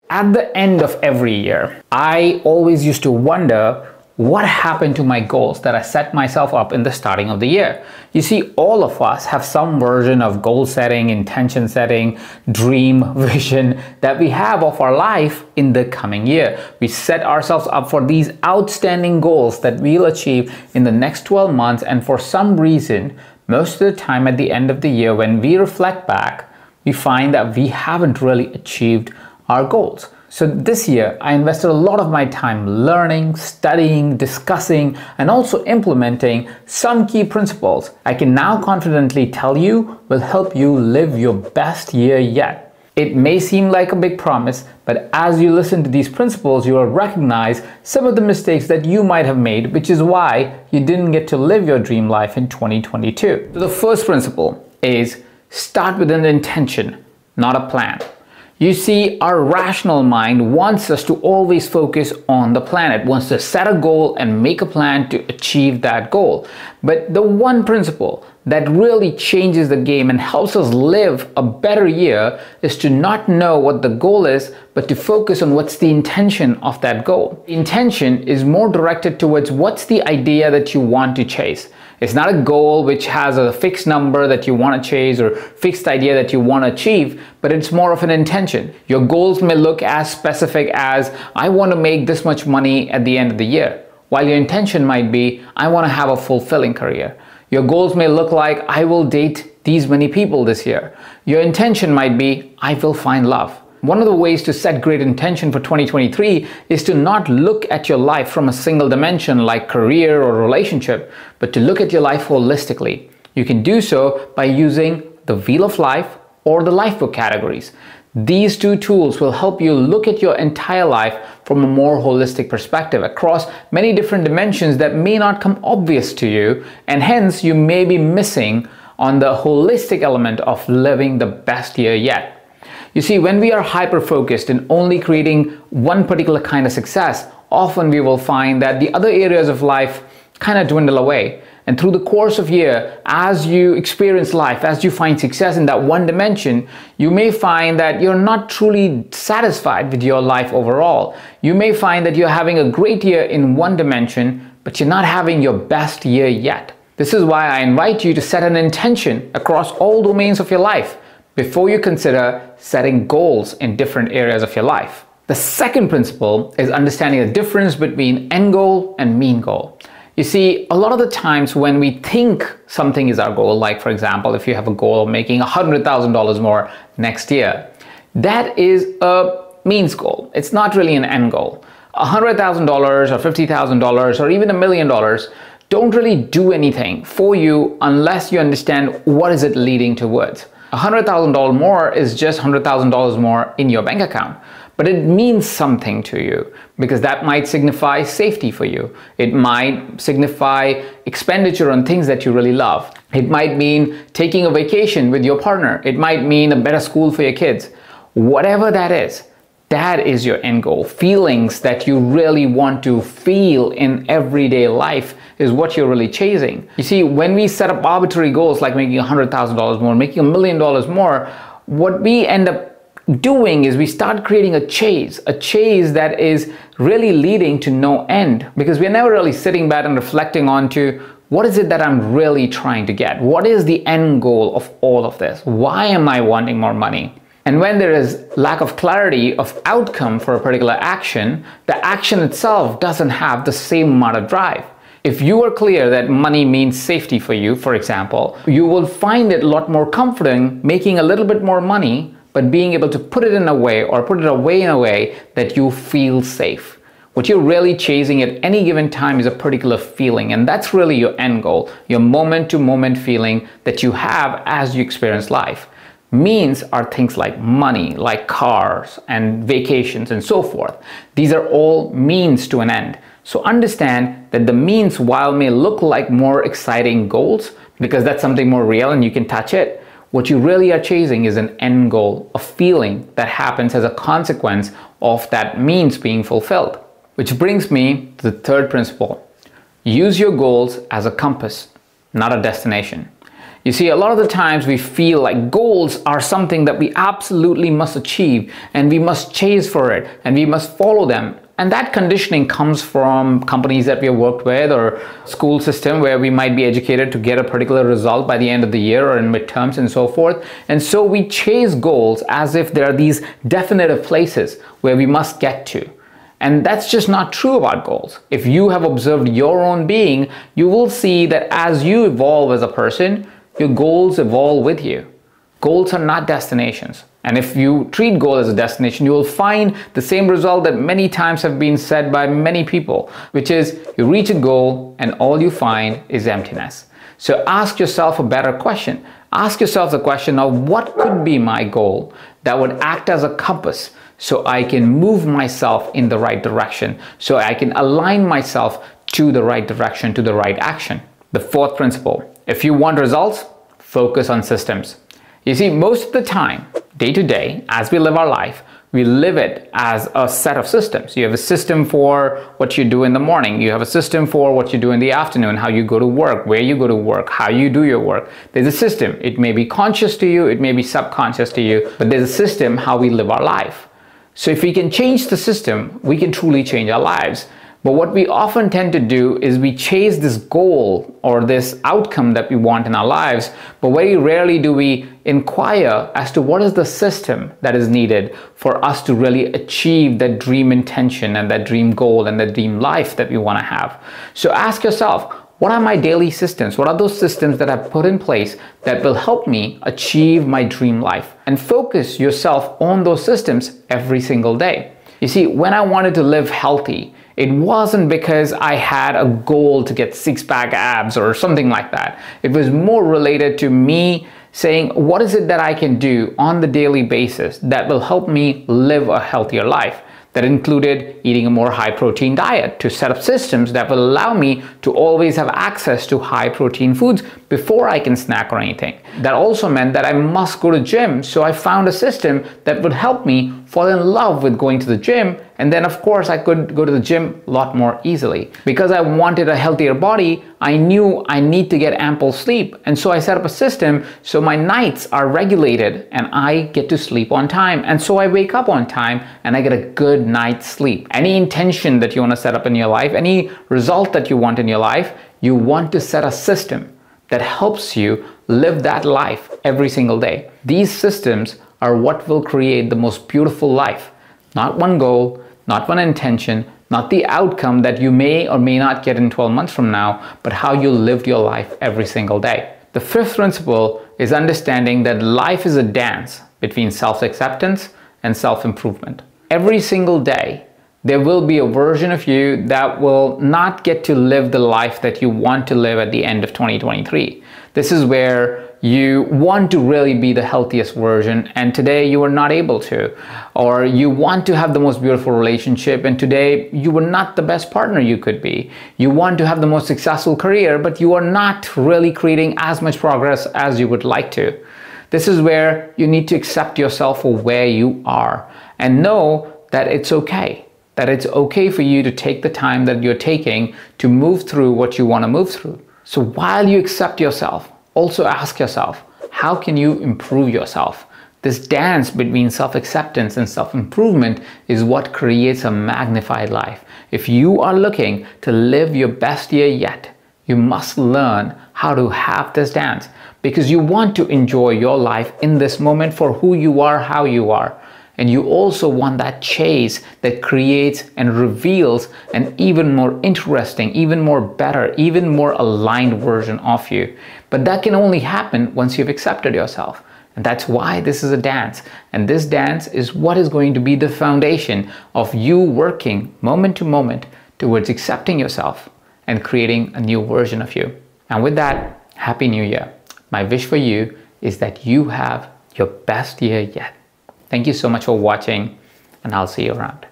At the end of every year, I always used to wonder what happened to my goals that I set myself up in the starting of the year. You see, all of us have some version of goal setting, intention setting, dream, vision that we have of our life in the coming year. We set ourselves up for these outstanding goals that we'll achieve in the next 12 months, and for some reason, most of the time at the end of the year when we reflect back, we find that we haven't really achieved our goals. So this year, I invested a lot of my time learning, studying, discussing, and also implementing some key principles I can now confidently tell you will help you live your best year yet. It may seem like a big promise, but as you listen to these principles, you will recognize some of the mistakes that you might have made, which is why you didn't get to live your dream life in 2022. So the first principle is start with an intention, not a plan. You see, our rational mind wants us to always focus on the plan. It wants to set a goal and make a plan to achieve that goal. But the one principle that really changes the game and helps us live a better year is to not know what the goal is, but to focus on what's the intention of that goal. The intention is more directed towards what's the idea that you want to chase. It's not a goal which has a fixed number that you want to chase or fixed idea that you want to achieve, but it's more of an intention. Your goals may look as specific as, I want to make this much money at the end of the year, while your intention might be, I want to have a fulfilling career. Your goals may look like, I will date these many people this year. Your intention might be, I will find love. One of the ways to set great intention for 2023 is to not look at your life from a single dimension like career or relationship, but to look at your life holistically. You can do so by using the Wheel of Life or the Lifebook categories. These two tools will help you look at your entire life from a more holistic perspective across many different dimensions that may not come obvious to you, and hence you may be missing on the holistic element of living the best year yet. You see, when we are hyper-focused in only creating one particular kind of success, often we will find that the other areas of life kind of dwindle away. And through the course of year, as you experience life, as you find success in that one dimension, you may find that you're not truly satisfied with your life overall. You may find that you're having a great year in one dimension, but you're not having your best year yet. This is why I invite you to set an intention across all domains of your life before you consider setting goals in different areas of your life. The second principle is understanding the difference between end goal and mean goal. You see, a lot of the times when we think something is our goal, like for example, if you have a goal of making $100,000 more next year, that is a means goal. It's not really an end goal. $100,000 or $50,000 or even $1 million don't really do anything for you unless you understand what is it leading towards. $100,000 more is just $100,000 more in your bank account, but it means something to you because that might signify safety for you. It might signify expenditure on things that you really love. It might mean taking a vacation with your partner. It might mean a better school for your kids. Whatever that is your end goal. Feelings that you really want to feel in everyday life is what you're really chasing. You see, when we set up arbitrary goals like making $100,000 more, making $1 million more, what we end up doing is we start creating a chase that is really leading to no end, because we're never really sitting back and reflecting on to what is it that I'm really trying to get? What is the end goal of all of this? Why am I wanting more money? And when there is lack of clarity of outcome for a particular action, the action itself doesn't have the same amount of drive. If you are clear that money means safety for you, for example, you will find it a lot more comforting making a little bit more money, but being able to put it in a way or put it away in a way that you feel safe. What you're really chasing at any given time is a particular feeling, and that's really your end goal, your moment-to-moment feeling that you have as you experience life. Means are things like money, like cars and vacations and so forth. These are all means to an end. So understand that the means, while may look like more exciting goals, because that's something more real and you can touch it, what you really are chasing is an end goal, a feeling that happens as a consequence of that means being fulfilled. Which brings me to the third principle. Use your goals as a compass, not a destination. You see, a lot of the times we feel like goals are something that we absolutely must achieve and we must chase for it and we must follow them. And that conditioning comes from companies that we have worked with or school system where we might be educated to get a particular result by the end of the year or in midterms and so forth. And so we chase goals as if there are these definitive places where we must get to. And that's just not true about goals. If you have observed your own being, you will see that as you evolve as a person, your goals evolve with you. Goals are not destinations. And if you treat goal as a destination, you will find the same result that many times have been said by many people, which is you reach a goal and all you find is emptiness. So ask yourself a better question. Ask yourself the question of what could be my goal that would act as a compass so I can move myself in the right direction, so I can align myself to the right direction, to the right action. The fourth principle, if you want results, focus on systems. You see, most of the time, day to day, as we live our life, we live it as a set of systems. You have a system for what you do in the morning. You have a system for what you do in the afternoon, how you go to work, where you go to work, how you do your work. There's a system. It may be conscious to you, it may be subconscious to you, but there's a system how we live our life. So if we can change the system, we can truly change our lives. But what we often tend to do is we chase this goal or this outcome that we want in our lives, but very rarely do we inquire as to what is the system that is needed for us to really achieve that dream intention and that dream goal and that dream life that we want to have. So ask yourself, what are my daily systems? What are those systems that I've put in place that will help me achieve my dream life? And focus yourself on those systems every single day. You see, when I wanted to live healthy, it wasn't because I had a goal to get six-pack abs or something like that. It was more related to me saying, what is it that I can do on the daily basis that will help me live a healthier life? That included eating a more high-protein diet to set up systems that will allow me to always have access to high-protein foods before I can snack or anything. That also meant that I must go to gym, so I found a system that would help me fall in love with going to the gym, and then of course I could go to the gym a lot more easily. Because I wanted a healthier body, I knew I need to get ample sleep, and so I set up a system so my nights are regulated and I get to sleep on time, and so I wake up on time and I get a good night's sleep. Any intention that you want to set up in your life, any result that you want in your life, you want to set a system that helps you live that life every single day. These systems are what will create the most beautiful life. Not one goal, not one intention, not the outcome that you may or may not get in 12 months from now, but how you lived your life every single day. The fifth principle is understanding that life is a dance between self-acceptance and self-improvement. Every single day, there will be a version of you that will not get to live the life that you want to live at the end of 2023. This is where you want to really be the healthiest version and today you are not able to. Or you want to have the most beautiful relationship and today you were not the best partner you could be. You want to have the most successful career but you are not really creating as much progress as you would like to. This is where you need to accept yourself for where you are and know that it's okay. That it's okay for you to take the time that you're taking to move through what you want to move through. So while you accept yourself, also ask yourself, how can you improve yourself? This dance between self-acceptance and self-improvement is what creates a magnified life. If you are looking to live your best year yet, you must learn how to have this dance because you want to enjoy your life in this moment for who you are, how you are. And you also want that chase that creates and reveals an even more interesting, even more better, even more aligned version of you. But that can only happen once you've accepted yourself. And that's why this is a dance. And this dance is what is going to be the foundation of you working moment to moment towards accepting yourself and creating a new version of you. And with that, Happy New Year. My wish for you is that you have your best year yet. Thank you so much for watching, and I'll see you around.